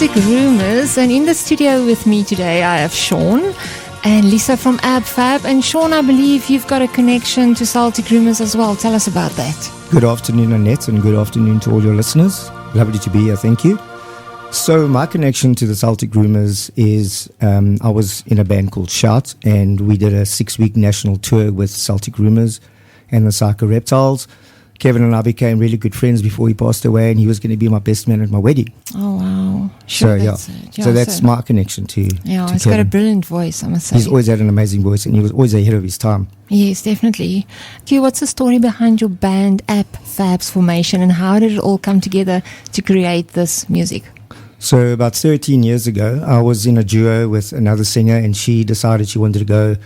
Celtic Rumours, and in the studio with me today I have Sean and Lisa from ABFAB. And Sean, I believe you've got a connection to Celtic Rumours as well. Tell us about that. Good afternoon, Annette, and good afternoon to all your listeners. Lovely to be here, thank you. So my connection to the Celtic Rumours is I was in a band called Shout, and we did a 6-week national tour with Celtic Rumours and the Psycho Reptiles. Kevin and I became really good friends before he passed away, and he was going to be my best man at my wedding. Oh, wow. Sure, so that's my connection to Yeah, to he's Kevin. got a brilliant voice, I must say. He's always had an amazing voice, and he was always ahead of his time. Yes, definitely. Okay, what's the story behind your band ABFAB's formation, and how did it all come together to create this music? So about 13 years ago, I was in a duo with another singer, and she decided she wanted to go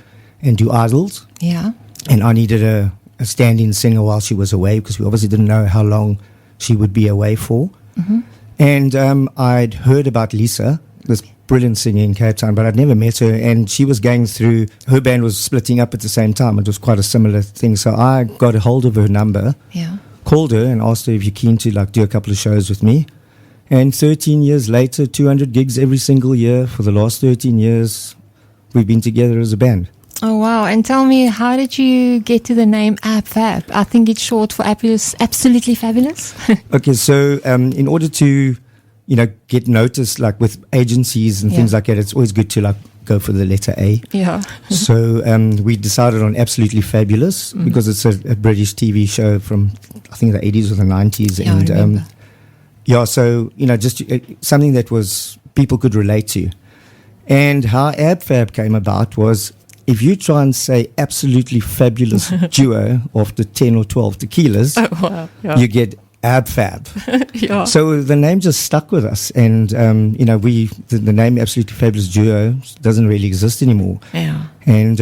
and do Idols. Yeah. And I needed a stand-in singer while she was away, because we obviously didn't know how long she would be away for. Mm-hmm. And I'd heard about Lisa, this brilliant singer in Cape Town, but I'd never met her. And she was going through, her band was splitting up at the same time. It was quite a similar thing. So I got a hold of her number, called her and asked her if you're keen to do a couple of shows with me. And 13 years later, 200 gigs every single year for the last 13 years, we've been together as a band. Oh, wow. And tell me, how did you get to the name ABFAB? I think it's short for Absolutely Fabulous. Okay, so in order to, get noticed, with agencies and things like that, it's always good to go for the letter A. Yeah. So we decided on Absolutely Fabulous because it's a British TV show from, I think, the 80s or the 90s. Yeah, and I remember. so, just something that was people could relate to. And how ABFAB came about was, if you try and say Absolutely Fabulous Duo after 10 or 12 tequilas, you get ABFAB. Yeah. So the name just stuck with us. And, the name Absolutely Fabulous Duo doesn't really exist anymore. Yeah. And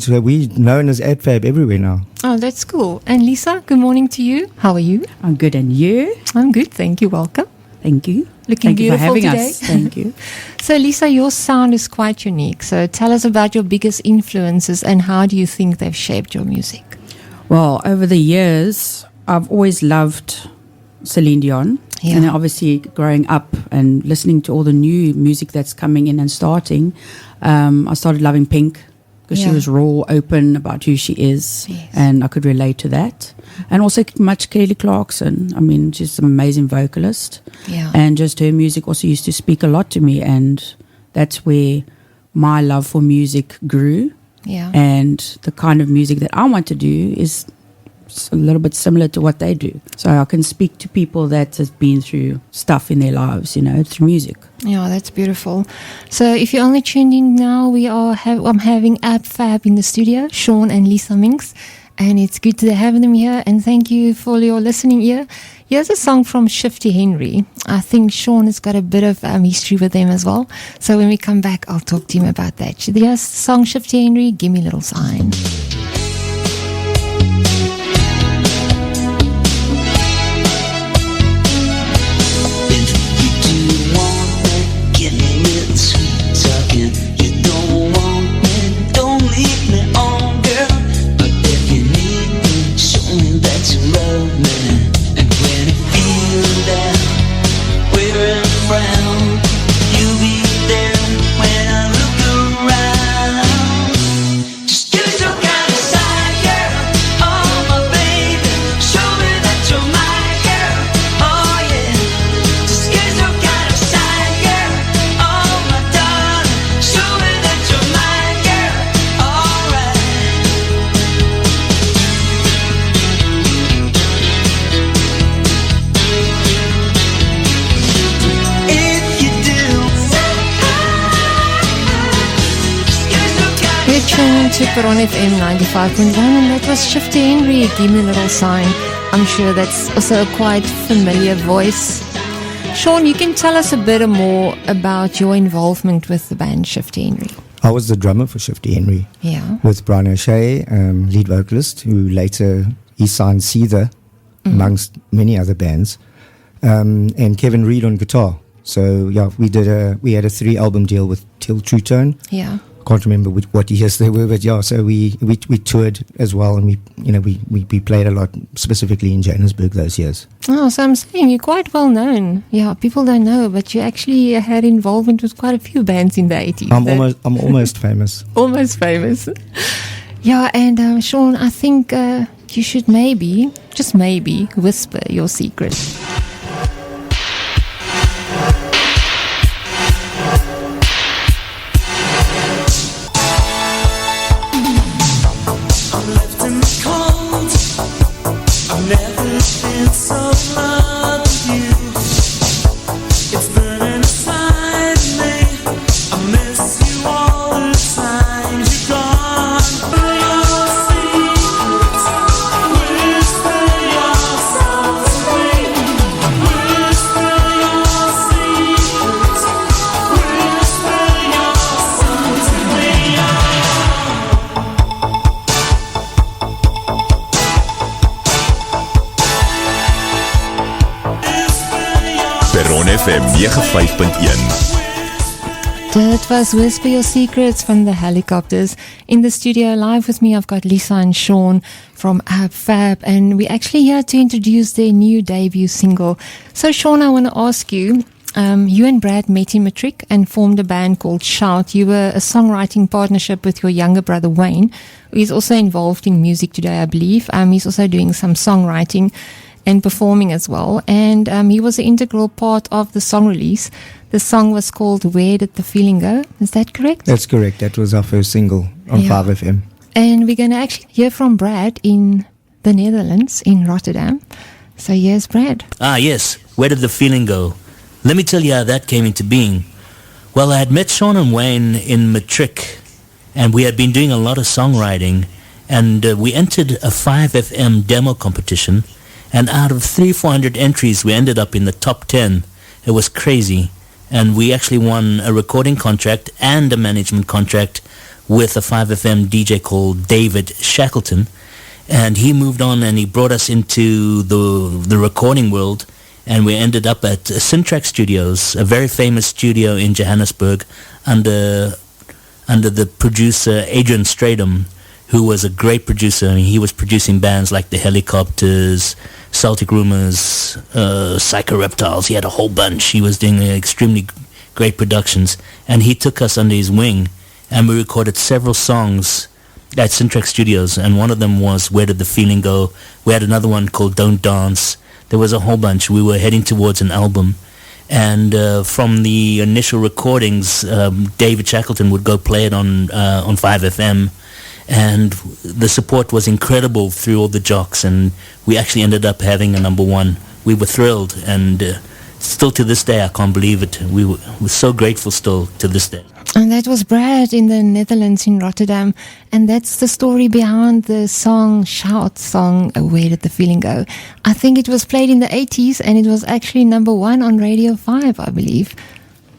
so we're known as ABFAB everywhere now. Oh, that's cool. And Lisa, good morning to you. How are you? I'm good, and you? I'm good, thank you. Welcome. Thank you. Looking Thank you for beautiful having today. us. Thank you. So, Lisa, your sound is quite unique. So tell us about your biggest influences and how do you think they've shaped your music? Well, over the years, I've always loved Celine Dion. Yeah. And obviously growing up and listening to all the new music that's coming in and starting, I started loving Pink because she was raw, open about who she is. Yes. And I could relate to that. And also much Kelly Clarkson. I mean, she's an amazing vocalist. Yeah. And just her music also used to speak a lot to me. And that's where my love for music grew. Yeah. And the kind of music that I want to do is a little bit similar to what they do. So I can speak to people that have been through stuff in their lives, through music. Yeah, that's beautiful. So if you're only tuned in now, I'm having ABFAB in the studio, Sean and Lisa Mynx, and it's good to have them here, and thank you for your listening ear. Here's a song from Shifty Henry. I think Sean has got a bit of history with them as well. So when we come back, I'll talk to him about that. Here's the song Shifty Henry, Give Me a Little Sign. Just give it some kind of sign, girl. Oh, my tuned to Perron FM 95.1, and that was Shifty Henry, Give Me a Little Sign. I'm sure that's also a quite familiar voice. Sean, you can tell us a bit more about your involvement with the band Shifty Henry. I was the drummer for Shifty Henry. Yeah. With Brian O'Shea, lead vocalist, who later he signed Seether, amongst many other bands, and Kevin Reid on guitar. So yeah, we had a 3-album deal with Till True Tone. Yeah. can't remember what years they were, but yeah. So we toured as well, and we played a lot, specifically in Johannesburg those years. Oh, so I'm saying you're quite well known. Yeah, people don't know, but you actually had involvement with quite a few bands in the 80s. I'm almost famous. Almost famous. Yeah, and Sean, I think you should maybe, just maybe, whisper your secret. Perron FM 95.1. That was Whisper Your Secrets from the Helicopters. In the studio live with me, I've got Lisa and Sean from ABFAB, and we're actually here to introduce their new debut single. So Sean, I want to ask you, you and Brad met in Matric and formed a band called Shout. You were a songwriting partnership with your younger brother Wayne, who is also involved in music today, I believe. He's also doing some songwriting and performing as well, and he was an integral part of the song release. The song was called Where Did the Feeling Go? Is that correct? That's correct. That was our first single on 5FM. And we're going to actually hear from Brad in the Netherlands, in Rotterdam. So here's Brad. Ah, yes. Where did the feeling go? Let me tell you how that came into being. Well, I had met Sean and Wayne in Matric, and we had been doing a lot of songwriting, and we entered a 5FM demo competition, and out of 300-400 entries, we ended up in the top 10. It was crazy. And we actually won a recording contract and a management contract with a 5FM DJ called David Shackleton. And he moved on and he brought us into the recording world. And we ended up at Syntrax Studios, a very famous studio in Johannesburg, under the producer Adrian Strydom, who was a great producer. I mean, he was producing bands like the Helicopters, Celtic Rumours, Psycho Reptiles. He had a whole bunch. He was doing extremely great productions, and he took us under his wing, and we recorded several songs at Syntrax Studios, and one of them was Where Did the Feeling Go? We had another one called Don't Dance. There was a whole bunch. We were heading towards an album, and from the initial recordings, David Shackleton would go play it on 5FM, and the support was incredible through all the jocks, and we actually ended up having a number one. We were thrilled, and still to this day, I can't believe it. We're so grateful still to this day. And that was Brad in the Netherlands, in Rotterdam. And that's the story behind the song Shout song, Where Did the Feeling Go? I think it was played in the 80s, and it was actually number one on Radio 5, I believe.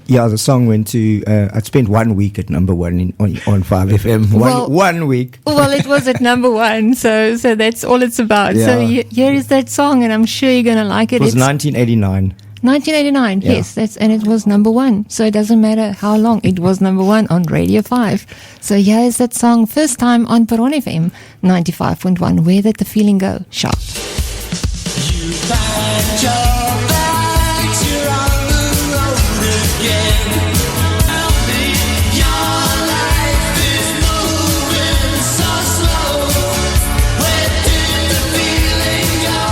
Yeah, the song went to, I spent 1 week at number one on 5FM. One week. Well, it was at number one, so that's all it's about. Yeah. So here is that song, and I'm sure you're going to like it. It was 1989. 1989, Yeah. yes, and it was number one. So it doesn't matter how long, it was number one on Radio 5. So here is that song, first time on Perron FM 95.1. Where Did the Feeling Go? Shout. You find your bags, you're on the road again. Tell me your life is moving so slow. Where did the feeling go?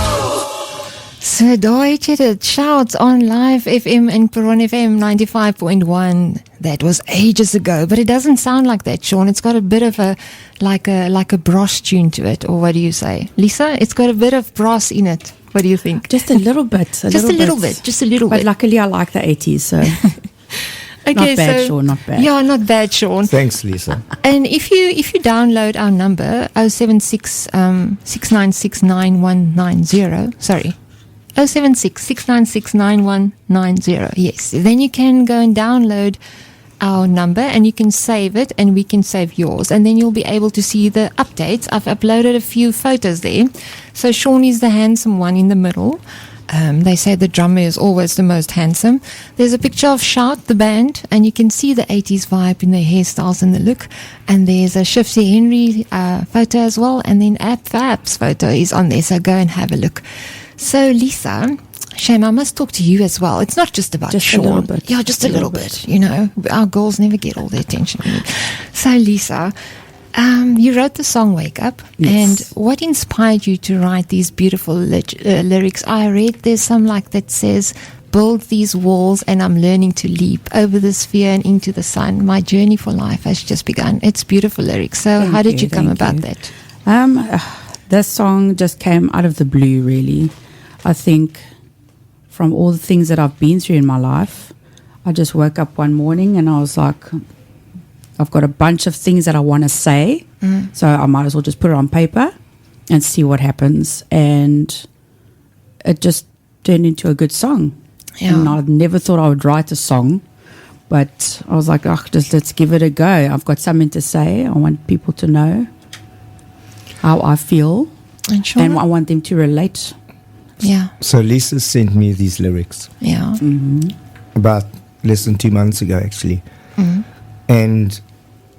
So daar het jy dit, Shouts on Live FM and Perron FM 95.1. That was ages ago, but it doesn't sound like that, Sean. It's got a bit of a like a brass tune to it, or what do you say, Lisa? It's got a bit of brass in it. What do you think? Just a little bit. Just a little bit. But luckily I like the 80s, so Okay, not bad, so, Sean, not bad. Yeah, not bad, Sean. Thanks, Lisa. And if you download our number 076 696 9190, sorry, 076 696 9190, yes, then you can go and download our number and you can save it and we can save yours, and then you'll be able to see the updates. I've uploaded a few photos there. So Sean is the handsome one in the middle. They say the drummer is always the most handsome. There's a picture of Shout, the band, and you can see the 80s vibe in their hairstyles and the look. And there's a Shifty Henry photo as well. And then ABFAB's photo is on there, so go and have a look. So, Lisa, Shame, I must talk to you as well. It's not just about Sean. A little bit. Yeah, just a little bit. You know, our girls never get all the attention. So, Lisa, you wrote the song Wake Up. Yes. And what inspired you to write these beautiful lyrics? I read there's some like that says, build these walls and I'm learning to leap over the sphere and into the sun. My journey for life has just begun. It's beautiful lyrics. So how did you come about that? This song just came out of the blue, really. I think from all the things that I've been through in my life, I just woke up one morning and I was like, I've got a bunch of things that I want to say, so I might as well just put it on paper and see what happens. And it just turned into a good song. Yeah. And I never thought I would write a song, but I was like, just let's give it a go. I've got something to say. I want people to know how I feel, and I want them to relate. Yeah. So Lisa sent me these lyrics. Yeah. About less than 2 months ago, actually. And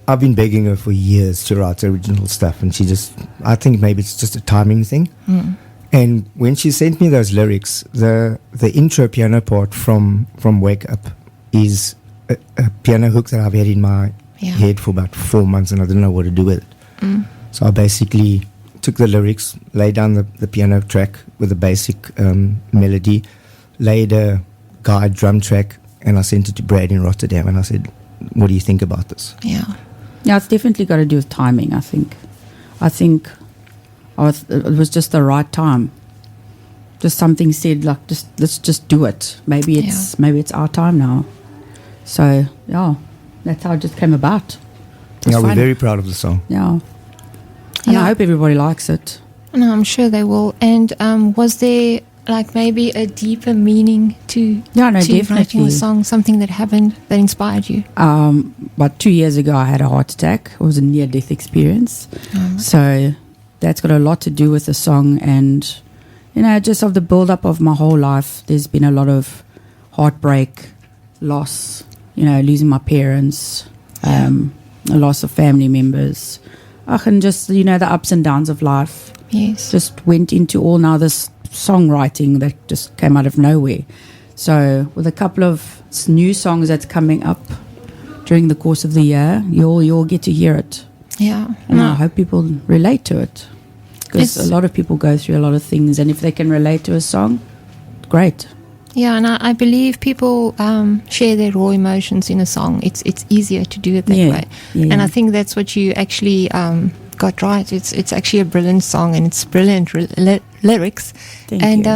I've been begging her for years to write original stuff, and she just, I think maybe it's just a timing thing. And when she sent me those lyrics, the intro piano part from Wake Up is a piano hook that I've had in my head for about 4 months, and I didn't know what to do with it. So I basically took the lyrics, laid down the piano track with a basic melody, laid a guide drum track, and I sent it to Brad in Rotterdam, and I said, what do you think about this? Yeah. Yeah, it's definitely got to do with timing, I think. It was just the right time. Just something said, like, let's just do it. Maybe it's our time now. So, yeah, that's how it just came about. Yeah, we're very proud of the song. Yeah. And I hope everybody likes it. No, I'm sure they will. And was there like maybe a deeper meaning to definitely writing the song, something that happened that inspired you? About 2 years ago, I had a heart attack. It was a near-death experience. So that's got a lot to do with the song. And, just of the build-up of my whole life, there's been a lot of heartbreak, loss, losing my parents, a loss of family members. And just, the ups and downs of life. Yes. Just went into all now this songwriting that just came out of nowhere. So with a couple of new songs that's coming up during the course of the year, you'll get to hear it. Yeah. And I hope people relate to it. Because a lot of people go through a lot of things, and if they can relate to a song, great. Yeah, and I believe people share their raw emotions in a song. It's easier to do it that way. Yeah. And I think that's what you actually got right. It's actually a brilliant song, and it's brilliant lyrics. Thank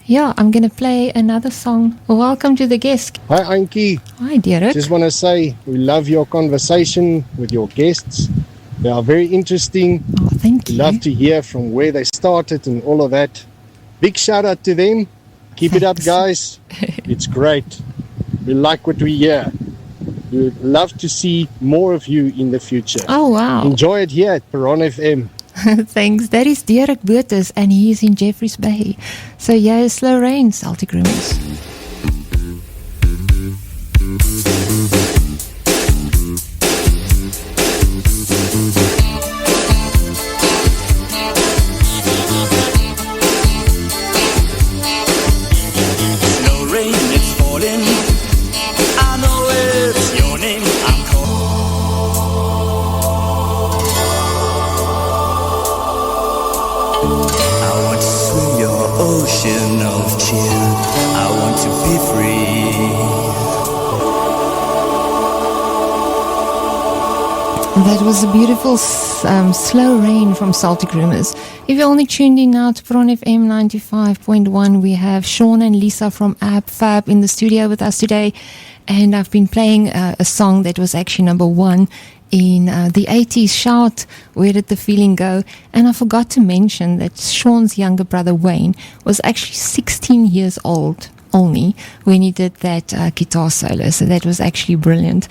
you. I'm going to play another song. Welcome to the guest. Hi, Ankie. Hi, Derek. Just want to say we love your conversation with your guests. They are very interesting. Oh, thank you. Love to hear from where they started and all of that. Big shout out to them. Keep it up, guys. It's great. We like what we hear. We would love to see more of you in the future. Oh, wow. Enjoy it here at Perron FM. Thanks. That is Derek Boertes, and he is in Jeffreys Bay. So, yeah, slow rain, Celtic Rumors. Ocean of cheer, I want to be free. That was a beautiful slow rain from Celtic Rumors. If you're only tuned in now to Perron FM 95.1, we have Sean and Lisa from ABFAB in the studio with us today. And I've been playing a song that was actually number 1 in the 80s, Shout, Where Did the Feeling Go? And I forgot to mention that Sean's younger brother Wayne was actually 16 years old only when he did that guitar solo. So that was actually brilliant.